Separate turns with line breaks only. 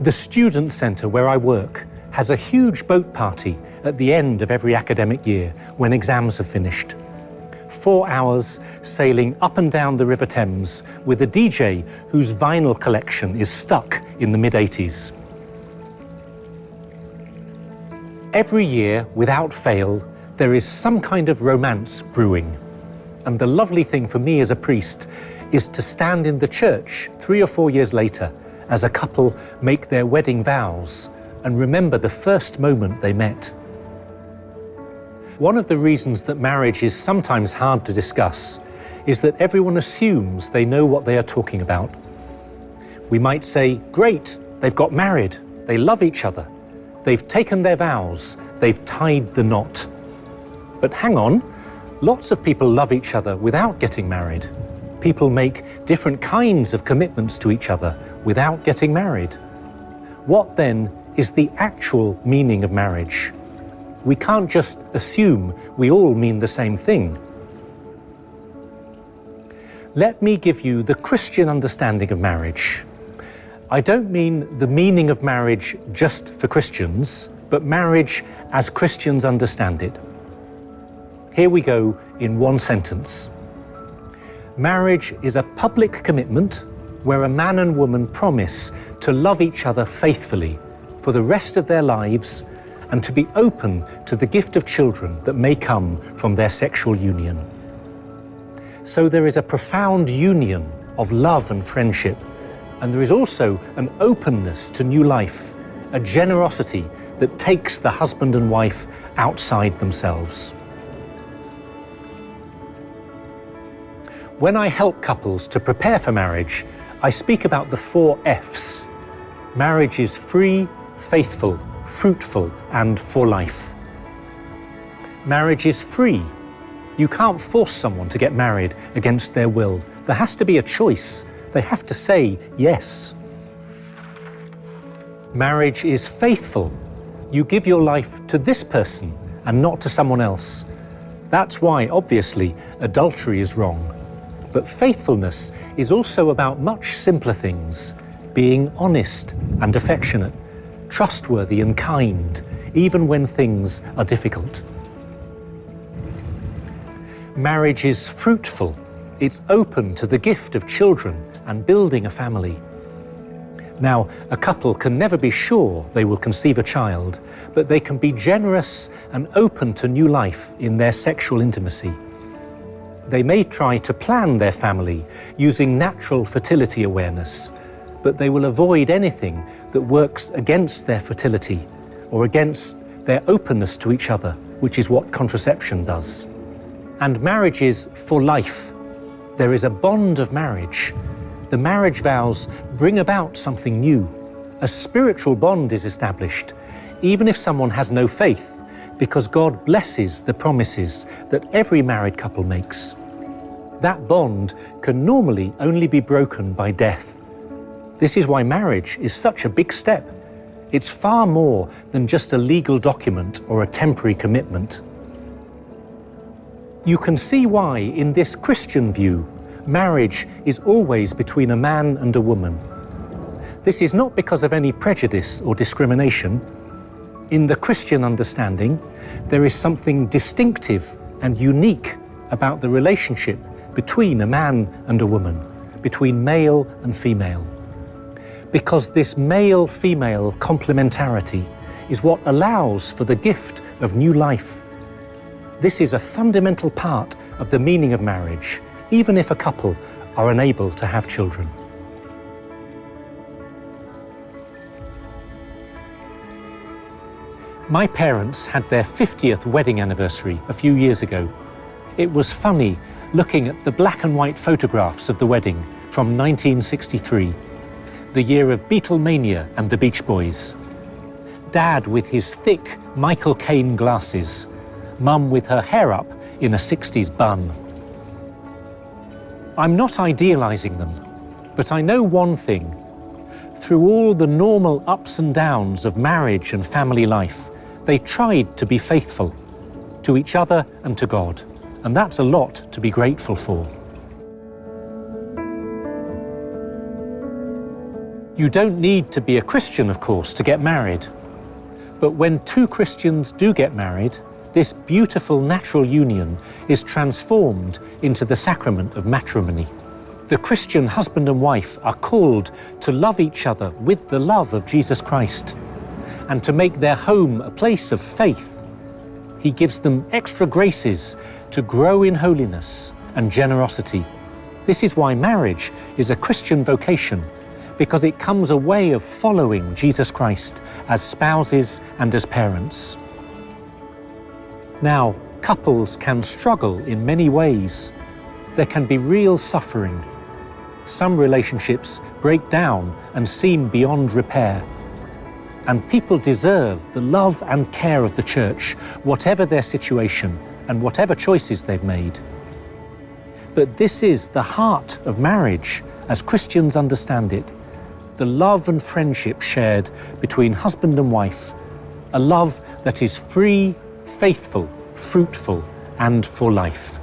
The student centre where I work has a huge boat party at the end of every academic year when exams have finished. 4 hours sailing up and down the River Thames with a DJ whose vinyl collection is stuck in the mid-80s. Every year, without fail, there is some kind of romance brewing. And the lovely thing for me as a priest is to stand in the church 3 or 4 years later as a couple make their wedding vows and remember the first moment they met. One of the reasons that marriage is sometimes hard to discuss is that everyone assumes they know what they are talking about. We might say, great, they've got married, they love each other, they've taken their vows, they've tied the knot. But hang on, lots of people love each other without getting married. People make different kinds of commitments to each other without getting married. What then is the actual meaning of marriage? We can't just assume we all mean the same thing. Let me give you the Christian understanding of marriage. I don't mean the meaning of marriage just for Christians, but marriage as Christians understand it. Here we go in one sentence. Marriage is a public commitment where a man and woman promise to love each other faithfully for the rest of their lives and to be open to the gift of children that may come from their sexual union. So there is a profound union of love and friendship, and there is also an openness to new life, a generosity that takes the husband and wife outside themselves. When I help couples to prepare for marriage, I speak about the 4 F's. Marriage is free, faithful, fruitful, and for life. Marriage is free. You can't force someone to get married against their will. There has to be a choice. They have to say yes. Marriage is faithful. You give your life to this person and not to someone else. That's why, obviously, adultery is wrong. But faithfulness is also about much simpler things, being honest and affectionate, trustworthy and kind, even when things are difficult. Marriage is fruitful. It's open to the gift of children and building a family. Now, a couple can never be sure they will conceive a child, but they can be generous and open to new life in their sexual intimacy. They may try to plan their family using natural fertility awareness, but they will avoid anything that works against their fertility or against their openness to each other, which is what contraception does. And marriage is for life. There is a bond of marriage. The marriage vows bring about something new. A spiritual bond is established, even if someone has no faith, because God blesses the promises that every married couple makes. That bond can normally only be broken by death. This is why marriage is such a big step. It's far more than just a legal document or a temporary commitment. You can see why, in this Christian view, marriage is always between a man and a woman. This is not because of any prejudice or discrimination. In the Christian understanding, there is something distinctive and unique about the relationship between a man and a woman, between male and female. Because this male-female complementarity is what allows for the gift of new life. This is a fundamental part of the meaning of marriage, even if a couple are unable to have children. My parents had their 50th wedding anniversary a few years ago. It was funny looking at the black and white photographs of the wedding from 1963. The year of Beatlemania and the Beach Boys. Dad with his thick Michael Caine glasses, Mum with her hair up in a 60s bun. I'm not idealizing them, but I know one thing. Through all the normal ups and downs of marriage and family life, they tried to be faithful to each other and to God, and that's a lot to be grateful for. You don't need to be a Christian, of course, to get married. But when two Christians do get married, this beautiful natural union is transformed into the sacrament of matrimony. The Christian husband and wife are called to love each other with the love of Jesus Christ and to make their home a place of faith. He gives them extra graces to grow in holiness and generosity. This is why marriage is a Christian vocation, because it comes a way of following Jesus Christ as spouses and as parents. Now, couples can struggle in many ways. There can be real suffering. Some relationships break down and seem beyond repair. And people deserve the love and care of the Church, whatever their situation and whatever choices they've made. But this is the heart of marriage, as Christians understand it, the love and friendship shared between husband and wife, a love that is free, faithful, fruitful, and for life.